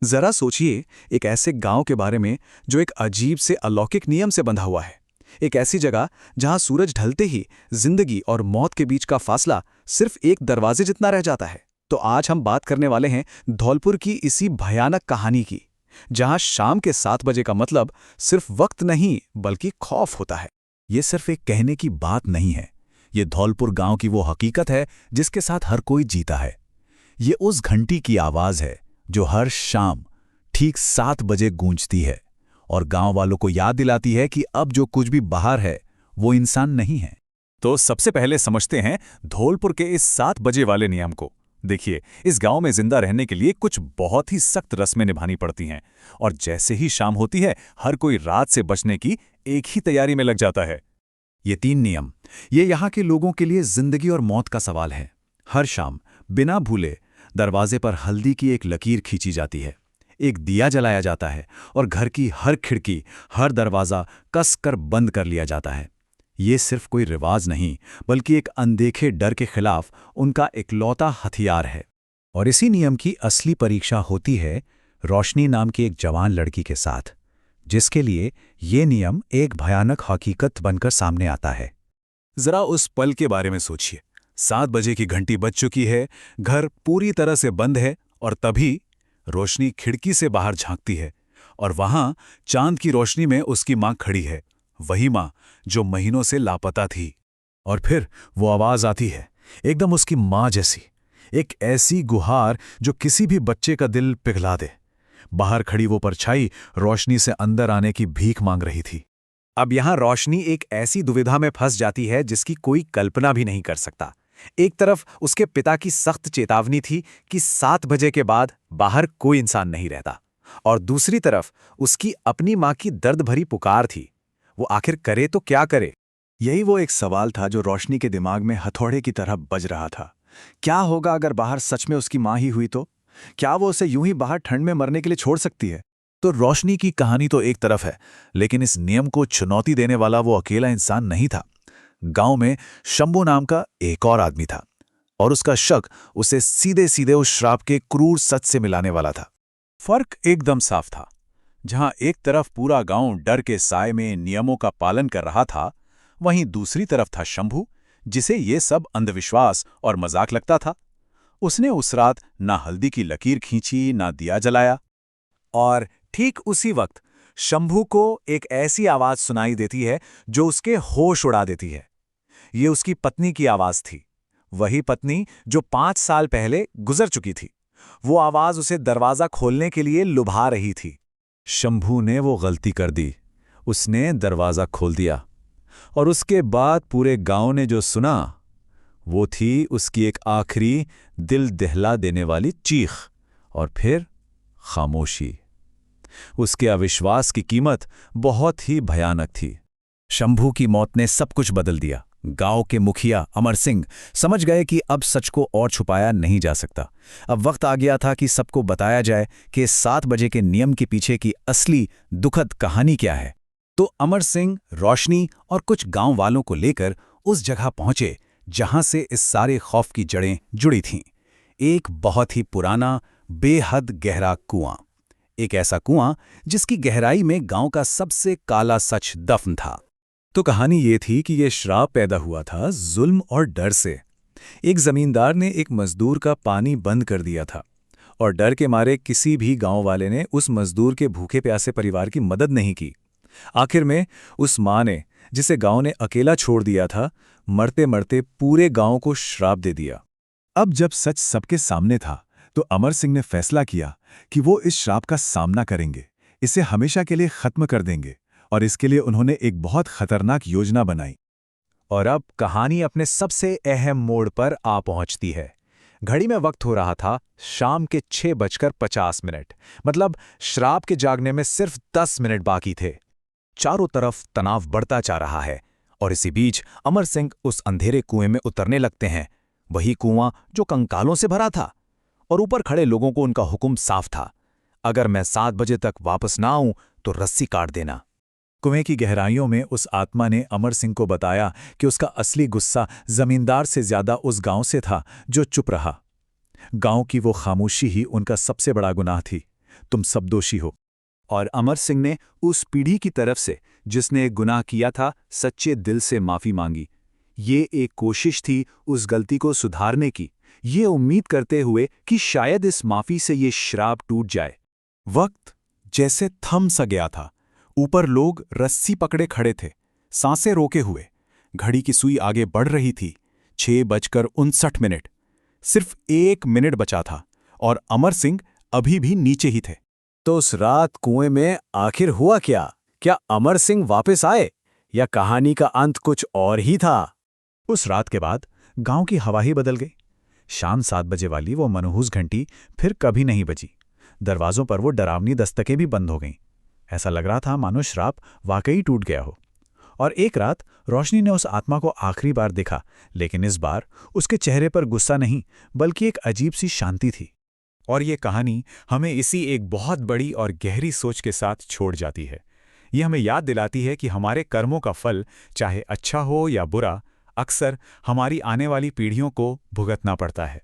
जरा सोचिए, एक ऐसे गांव के बारे में जो एक अजीब से अलौकिक नियम से बंधा हुआ है। एक ऐसी जगह जहां सूरज ढलते ही जिंदगी और मौत के बीच का फासला सिर्फ एक दरवाजे जितना रह जाता है। तो आज हम बात करने वाले हैं धौलपुर की इसी भयानक कहानी की, जहां शाम के 7 बजे का मतलब सिर्फ वक्त नहीं बल्कि खौफ होता है। ये सिर्फ एक कहने की बात नहीं है। ये धौलपुर गांव की वो हकीकत है जिसके साथ हर कोई जीता है। ये उस घंटी की आवाज है जो हर शाम ठीक 7 बजे गूंजती है और गांव वालों को याद दिलाती है कि अब जो कुछ भी बाहर है वो इंसान नहीं है। तो सबसे पहले समझते हैं धौलपुर के इस 7 बजे वाले नियम को। देखिए, इस गांव में जिंदा रहने के लिए कुछ बहुत ही सख्त रस्में निभानी पड़ती हैं, और जैसे ही शाम होती है हर कोई रात से बचने की एक ही तैयारी में लग जाता है। ये 3 नियम, ये यहाँ के लोगों के लिए जिंदगी और मौत का सवाल है। हर शाम बिना भूले दरवाजे पर हल्दी की एक लकीर खींची जाती है, एक दिया जलाया जाता है और घर की हर खिड़की, हर दरवाज़ा कस कर बंद कर लिया जाता है। ये सिर्फ कोई रिवाज नहीं बल्कि एक अनदेखे डर के खिलाफ उनका इकलौता हथियार है। और इसी नियम की असली परीक्षा होती है रोशनी नाम की एक जवान लड़की के साथ, जिसके लिए ये नियम एक भयानक हकीकत बनकर सामने आता है। जरा उस पल के बारे में सोचिए। 7 बजे की घंटी बज चुकी है, घर पूरी तरह से बंद है, और तभी रोशनी खिड़की से बाहर झांकती है और वहां चांद की रोशनी में उसकी मां खड़ी है, वही मां जो महीनों से लापता थी। और फिर वो आवाज आती है, एकदम उसकी मां जैसी, एक ऐसी गुहार जो किसी भी बच्चे का दिल पिघला दे। बाहर खड़ी वो परछाई रोशनी से अंदर आने की भीख मांग रही थी। अब यहां रोशनी एक ऐसी दुविधा में फंस जाती है जिसकी कोई कल्पना भी नहीं कर सकता। एक तरफ उसके पिता की सख्त चेतावनी थी कि 7 बजे के बाद बाहर कोई इंसान नहीं रहता, और दूसरी तरफ उसकी अपनी मां की दर्द भरी पुकार थी। वो आखिर करे तो क्या करे? यही वो एक सवाल था जो रोशनी के दिमाग में हथौड़े की तरह बज रहा था। क्या होगा अगर बाहर सच में उसकी मां ही हुई तो? क्या वो उसे यूं ही बाहर ठंड में मरने के लिए छोड़ सकती है? तो रोशनी की कहानी तो एक तरफ है, लेकिन इस नियम को चुनौती देने वाला वो अकेला इंसान नहीं था। गांव में शंभू नाम का एक और आदमी था, और उसका शक उसे सीधे सीधे उस श्राप के क्रूर सच से मिलाने वाला था। फर्क एकदम साफ था। जहां एक तरफ पूरा गांव डर के साए में नियमों का पालन कर रहा था, वहीं दूसरी तरफ था शंभू, जिसे ये सब अंधविश्वास और मजाक लगता था। उसने उस रात ना हल्दी की लकीर खींची, ना दिया जलाया। और ठीक उसी वक्त शंभू को एक ऐसी आवाज सुनाई देती है जो उसके होश उड़ा देती है। ये उसकी पत्नी की आवाज थी, वही पत्नी जो 5 साल पहले गुजर चुकी थी। वो आवाज उसे दरवाजा खोलने के लिए लुभा रही थी। शंभू ने वो गलती कर दी, उसने दरवाजा खोल दिया, और उसके बाद पूरे गांव ने जो सुना वो थी उसकी एक आखिरी दिल दहला देने वाली चीख, और फिर खामोशी। उसके अविश्वास की कीमत बहुत ही भयानक थी। शंभू की मौत ने सब कुछ बदल दिया। गांव के मुखिया अमर सिंह समझ गए कि अब सच को और छुपाया नहीं जा सकता। अब वक्त आ गया था कि सबको बताया जाए कि 7 बजे के नियम के पीछे की असली दुखद कहानी क्या है। तो अमर सिंह, रोशनी और कुछ गांव वालों को लेकर उस जगह पहुंचे जहां से इस सारे खौफ की जड़ें जुड़ी थीं। एक बहुत ही पुराना, बेहद गहरा कुआं। एक ऐसा कुआं जिसकी गहराई में गांव का सबसे काला सच दफन था। तो कहानी ये थी कि ये श्राप पैदा हुआ था जुल्म और डर से। एक जमींदार ने एक मजदूर का पानी बंद कर दिया था, और डर के मारे किसी भी गांव वाले ने उस मजदूर के भूखे प्यासे परिवार की मदद नहीं की। आखिर में उस मां ने, जिसे गांव ने अकेला छोड़ दिया था, मरते मरते पूरे गांव को श्राप दे दिया। अब जब सच सबके सामने था तो अमर सिंह ने फैसला किया कि वो इस श्राप का सामना करेंगे, इसे हमेशा के लिए खत्म कर देंगे, और इसके लिए उन्होंने एक बहुत खतरनाक योजना बनाई। और अब कहानी अपने सबसे अहम मोड़ पर आ पहुंचती है। घड़ी में वक्त हो रहा था शाम के 6:50, मतलब श्राप के जागने में सिर्फ 10 मिनट बाकी थे। चारों तरफ तनाव बढ़ता जा रहा है, और इसी बीच अमर सिंह उस अंधेरे कुएं में उतरने लगते हैं। वही कुआं जो कंकालों से भरा था, और ऊपर खड़े लोगों को उनका हुक्म साफ था, अगर मैं 7 बजे तक वापस ना आऊं तो रस्सी काट देना। कुएं की गहराइयों में उस आत्मा ने अमर सिंह को बताया कि उसका असली गुस्सा जमींदार से ज्यादा उस गांव से था जो चुप रहा। गांव की वो खामोशी ही उनका सबसे बड़ा गुनाह थी। तुम सब दोषी हो। और अमर सिंह ने उस पीढ़ी की तरफ से जिसने गुनाह किया था सच्चे दिल से माफी मांगी। ये एक कोशिश थी उस गलती को सुधारने की, ये उम्मीद करते हुए कि शायद इस माफी से ये श्राप टूट जाए। वक्त जैसे थम सा गया था। ऊपर लोग रस्सी पकड़े खड़े थे, सांसें रोके हुए। घड़ी की सुई आगे बढ़ रही थी। 6:59। सिर्फ 1 मिनट बचा था और अमर सिंह अभी भी नीचे ही थे। तो उस रात कुएं में आखिर हुआ क्या? क्या अमर सिंह वापस आए या कहानी का अंत कुछ और ही था? उस रात के बाद गांव की हवा ही बदल गई। शाम 7 बजे वाली वो मनहूस घंटी फिर कभी नहीं बजी। दरवाजों पर वो डरावनी दस्तकें भी बंद हो गईं। ऐसा लग रहा था मानो श्राप वाकई टूट गया हो। और एक रात रोशनी ने उस आत्मा को आखिरी बार देखा, लेकिन इस बार उसके चेहरे पर गुस्सा नहीं बल्कि एक अजीब सी शांति थी। और ये कहानी हमें इसी एक बहुत बड़ी और गहरी सोच के साथ छोड़ जाती है। ये हमें याद दिलाती है कि हमारे कर्मों का फल, चाहे अच्छा हो या बुरा, अक्सर हमारी आने वाली पीढ़ियों को भुगतना पड़ता है।